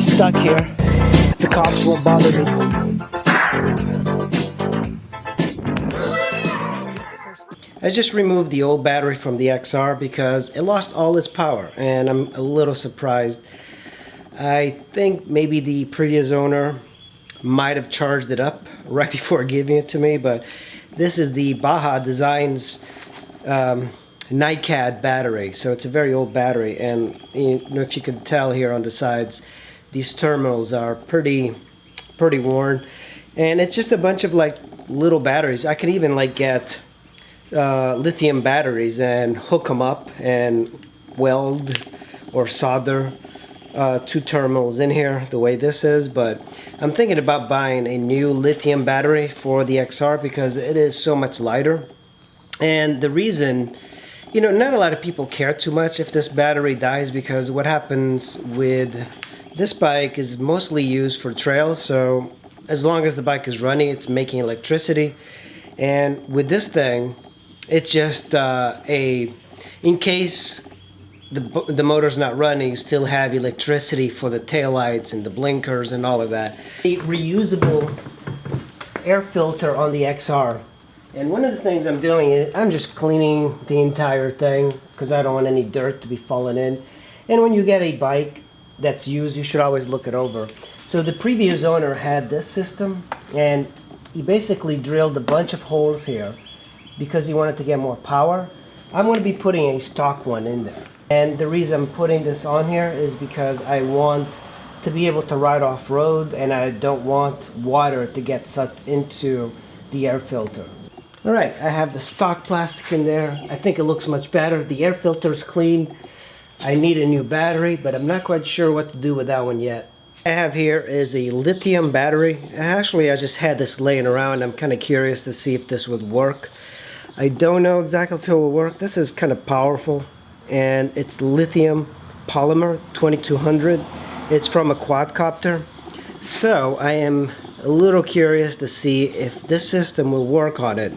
stuck here. The cops won't bother me. I just removed the old battery from the XR because it lost all its power, and I'm a little surprised. I think maybe the previous owner might have charged it up right before giving it to me, but this is the Baja Designs NiCad battery, so it's a very old battery, and you know, if you can tell here on the sides, these terminals are pretty worn, and it's just a bunch of like little batteries. I could even like get lithium batteries and hook them up and weld or solder two terminals in here the way this is, but I'm thinking about buying a new lithium battery for the XR because it is so much lighter. And the reason, you know, not a lot of people care too much if this battery dies, because what happens with this bike is mostly used for trails, so as long as the bike is running, it's making electricity. And with this thing, it's just in case the motor's not running, you still have electricity for the taillights and the blinkers and all of that. A reusable air filter on the XR. And one of the things I'm doing is I'm just cleaning the entire thing because I don't want any dirt to be falling in. And when you get a bike that's used, you should always look it over. So the previous owner had this system, and he basically drilled a bunch of holes here because he wanted to get more power. I'm going to be putting a stock one in there. And the reason I'm putting this on here is because I want to be able to ride off-road, and I don't want water to get sucked into the air filter. Alright, I have the stock plastic in there. I think it looks much better. The air filter is clean. I need a new battery, but I'm not quite sure what to do with that one yet. I have here is a lithium battery. Actually, I just had this laying around. I'm kind of curious to see if this would work. I don't know exactly if it will work. This is kind of powerful, and it's lithium polymer 2200. It's from a quadcopter. So I am a little curious to see if this system will work on it.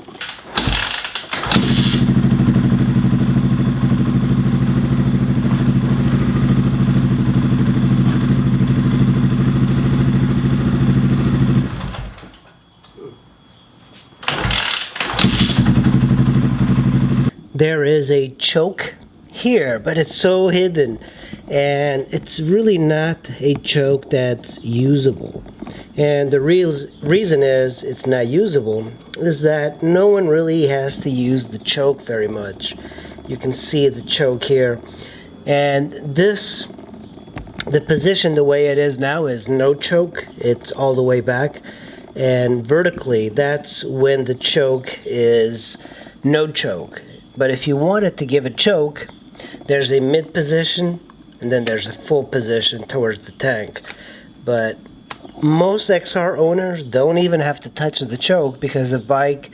There is a choke here, but it's so hidden, and it's really not a choke that's usable. And the real reason is it's not usable is that no one really has to use the choke very much. You can see the choke here, and this, the position the way it is now is no choke. It's all the way back, and vertically that's when the choke is no choke. But if you wanted to give a choke, there's a mid position and then there's a full position towards the tank. But most XR owners don't even have to touch the choke because the bike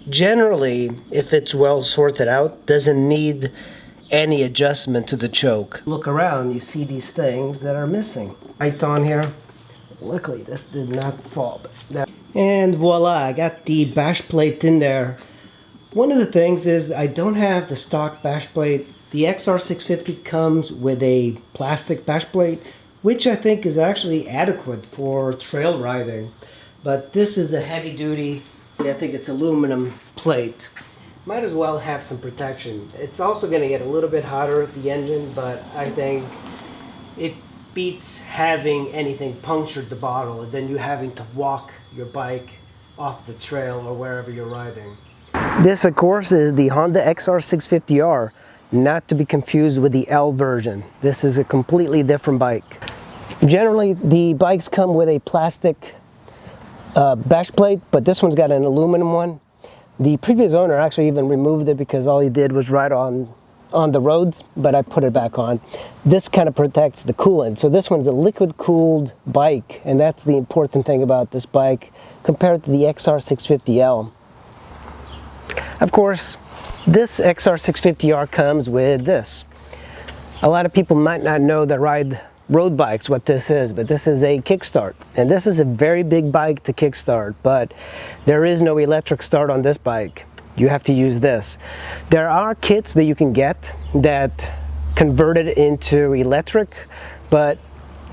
generally, if it's well sorted out, doesn't need any adjustment to the choke. Look around, you see these things that are missing. Right on here. Luckily this did not fall. And voila, I got the bash plate in there. One of the things is I don't have the stock bash plate. The XR650 comes with a plastic bash plate, which I think is actually adequate for trail riding. But this is a heavy duty, I think it's aluminum plate. Might as well have some protection. It's also going to get a little bit hotter at the engine, but I think it beats having anything punctured the bottle and then you having to walk your bike off the trail or wherever you're riding. This, of course, is the Honda XR650R, not to be confused with the L version. This is a completely different bike. Generally, the bikes come with a plastic bash plate, but this one's got an aluminum one. The previous owner actually even removed it because all he did was ride on the roads, but I put it back on. This kind of protects the coolant. So this one's a liquid-cooled bike, and that's the important thing about this bike compared to the XR650L. Of course, this XR650R comes with this. A lot of people might not know that ride road bikes what this is, but this is a kickstart. And this is a very big bike to kickstart, but there is no electric start on this bike. You have to use this. There are kits that you can get that convert it into electric, but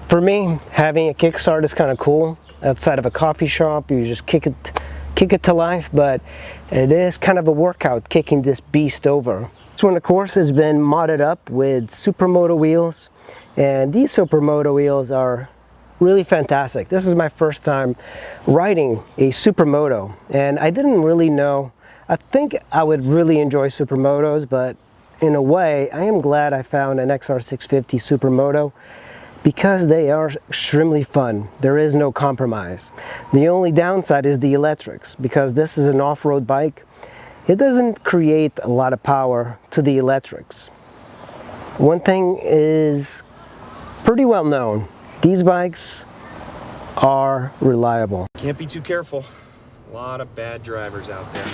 For me, having a kickstart is kind of cool. Outside of a coffee shop, you just kick it to life, but it is kind of a workout kicking this beast over. This one, of course, has been modded up with Supermoto wheels, and these Supermoto wheels are really fantastic. This is my first time riding a Supermoto, and I didn't really know. I think I would really enjoy Supermotos, but in a way, I am glad I found an XR650 Supermoto because they are extremely fun. There is no compromise. The only downside is the electrics, because this is an off-road bike. It doesn't create a lot of power to the electrics. One thing is pretty well known. These bikes are reliable. Can't be too careful. A lot of bad drivers out there.